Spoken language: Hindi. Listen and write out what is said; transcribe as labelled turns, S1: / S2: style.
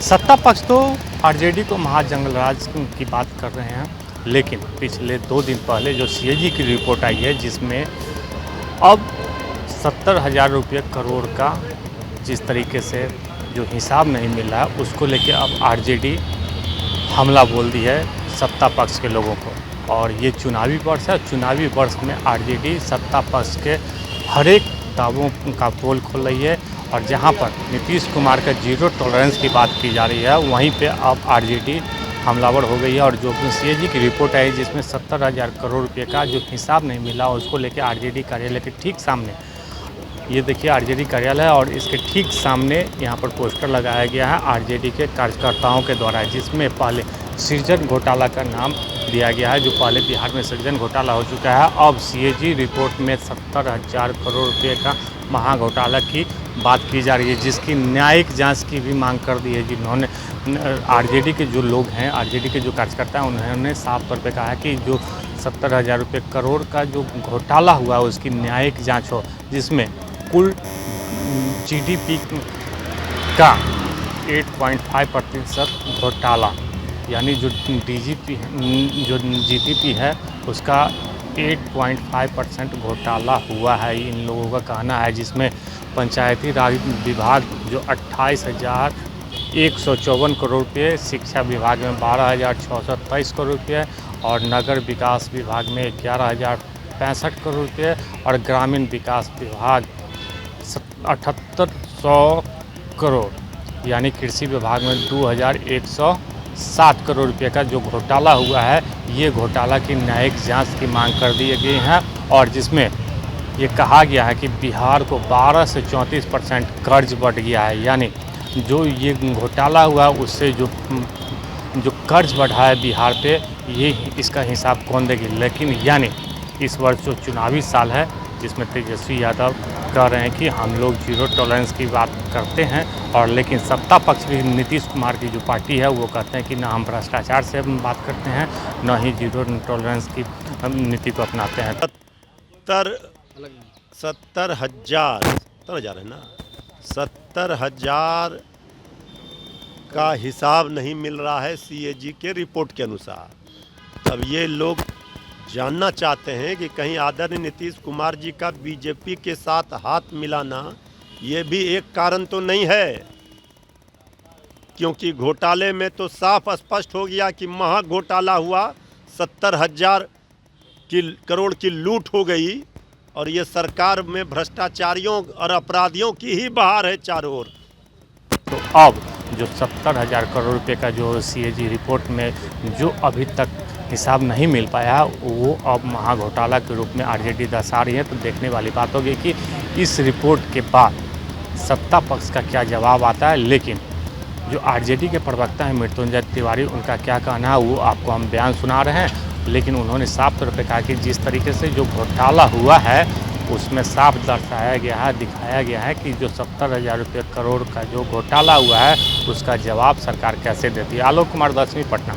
S1: सत्ता पक्ष तो आरजेडी को महाजंगलराज की बात कर रहे हैं, लेकिन पिछले 2 दिन पहले जो सीएजी की रिपोर्ट आई है जिसमें अब 70,000 रुपये करोड़ का जिस तरीके से जो हिसाब नहीं मिल रहा है उसको लेके अब आरजेडी हमला बोल दी है सत्ता पक्ष के लोगों को। और ये चुनावी वर्ष है, चुनावी वर्ष में आरजेडी सत्ता पक्ष के हर एक दावों का पोल खोल रही है। और जहां पर नीतीश कुमार का जीरो टॉलरेंस की बात की जा रही है वहीं पे अब आरजेडी हमलावर हो गई है। और जो सीएजी की रिपोर्ट आई जिसमें 70,000 करोड़ रुपए का जो हिसाब नहीं मिला उसको लेकर आरजेडी कार्यालय के ठीक सामने, ये देखिए आरजेडी कार्यालय है और इसके ठीक सामने यहाँ पर पोस्टर लगाया गया है आरजेडी के कार्यकर्ताओं के द्वारा, जिसमें पहले सृजन घोटाला का नाम दिया गया है। जो पहले बिहार में सृजन घोटाला हो चुका है, अब सीएजी रिपोर्ट में 70,000 करोड़ रुपए का महाघोटाला की बात की जा रही है, जिसकी न्यायिक जांच की भी मांग कर दी है। जिन्होंने आरजेडी के जो लोग हैं, आरजेडी के जो कार्यकर्ता हैं, उन्होंने साफ तौर पे कहा है कि जो 70,000 रुपये करोड़ का जो घोटाला हुआ उसकी न्यायिक जांच हो, जिसमें कुल जीडीपी का 8.5% घोटाला, यानी जो जीडीपी है उसका 8.5% घोटाला हुआ है, इन लोगों का कहना है। जिसमें पंचायती राज विभाग जो 28,154 करोड़ रुपये, शिक्षा विभाग में 12,623 करोड़ रुपये और नगर विकास विभाग में 11,065 करोड़ रुपये और ग्रामीण विकास विभाग 7,800 करोड़, यानी कृषि विभाग में 2,107 करोड़ रुपये का जो घोटाला हुआ है, ये घोटाला की न्यायिक जांच की मांग कर दी गई है। और जिसमें ये कहा गया है कि बिहार को 12 से 34% कर्ज बढ़ गया है, यानी जो ये घोटाला हुआ उससे जो कर्ज बढ़ा है बिहार पे, ये इसका हिसाब कौन देगी। लेकिन यानी इस वर्ष जो चुनावी साल है जिसमें तेजस्वी यादव कह रहे हैं कि हम लोग जीरो टॉलरेंस की बात करते हैं, और लेकिन सत्ता पक्ष की नीतीश कुमार की जो पार्टी है वो कहते हैं कि ना हम भ्रष्टाचार से बात करते हैं, न ही जीरो टॉलरेंस की नीति को अपनाते हैं।
S2: 70,000 है ना, 70,000 का हिसाब नहीं मिल रहा है सीएजी के रिपोर्ट के अनुसार। अब ये लोग जानना चाहते हैं कि कहीं आदरणीय नीतीश कुमार जी का बीजेपी के साथ हाथ मिलाना ये भी एक कारण तो नहीं है, क्योंकि घोटाले में तो साफ स्पष्ट हो गया कि महा घोटाला हुआ, 70,000 करोड़ की लूट हो गई और ये सरकार में भ्रष्टाचारियों और अपराधियों की ही बहार है चारों ओर।
S1: तो अब जो 70,000 करोड़ रुपए का जो सीएजी रिपोर्ट में जो अभी तक हिसाब नहीं मिल पाया वो अब महाघोटाला के रूप में आरजेडी दर्शा रही है। तो देखने वाली बात होगी कि इस रिपोर्ट के बाद सत्ता पक्ष का क्या जवाब आता है। लेकिन जो आरजेडी के प्रवक्ता हैं मृत्युंजय तिवारी, उनका क्या कहना है वो आपको हम बयान सुना रहे हैं। लेकिन उन्होंने साफ तौर पर कहा कि जिस तरीके से जो घोटाला हुआ है उसमें साफ दर्शाया गया है, दिखाया गया है कि जो 70,000 रुपये करोड़ का जो घोटाला हुआ है उसका जवाब सरकार कैसे देती है। आलोक कुमार, 10वीं, पटना।